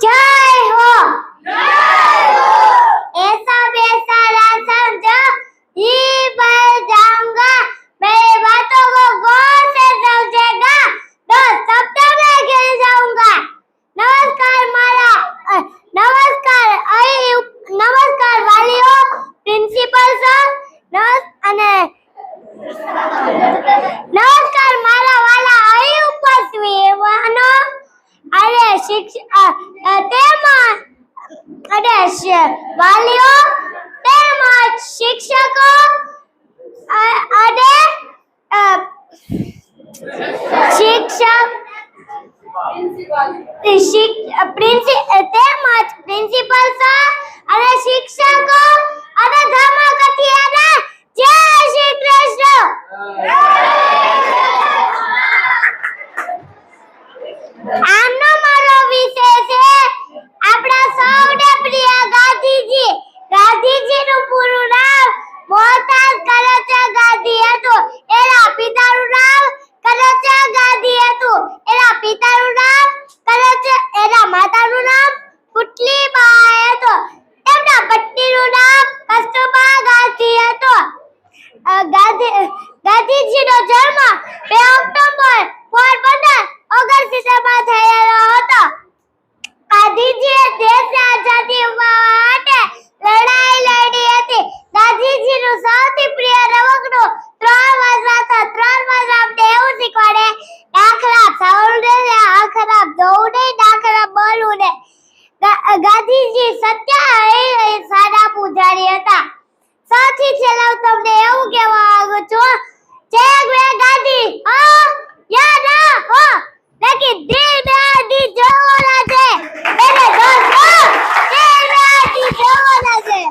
जय हो ऐसा बेसारा समझो ही बढ़ जाऊंगा मेरी बातों को गौर से समझेगा तो शब्दों में गिर जाऊंगा। नमस्कार वालियों प्रिंसिपल सर नमस्कार मारा वाला आई उपस्थित वहनो अरे वालियों તેમજ શિક્ષકો અને પ્રિન્સિપલ સર અને શિક્ષકો અને ધર્મકથિયાને જય શ્રી કૃષ્ણ। આનો મારો વિષય છે આપણા સૌને પ્રિય ગાંધીજી। ગાંધીજીનું પૂરું નામ મોહનદાસ કરમચંદ ગાંધી હતું। એના પિતાનું નામ કરમચંદ ગાંધી હતું। એના પિતાનું નામ કરમચંદ એના માતાનું નામ પુતલીબાઈ હતું। તેમના પત્નીનું નામ કસ્તુરબા ગાંધી હતું। ગાંધીજીનો જન્મ 2 ઓક્ટોબર પોરબંદર 1969 થયેલો હતો। ગાંધીજીએ દેશની આઝાદી માટે લડાઈ લડી હતી। ગાંધીજીનું સૌથી પ્રિય રમકડું 3 વાજવા હતા। 3 વાજવા અમને એવું શીખવાડે દાખલા સાવરને આખરા દોડે દાખલા બોલું ને ગાંધીજી સત્ય સારા પૂજારી હતા। સૌથી છેલ્લે હું તમને એવું કહેવા માંગુ છું जय जय गांधी हो या ना हो लेकिन दिल में आदि जो होना चाहिए मेरे दोस्तों दिल में आदि जो होना चाहिए।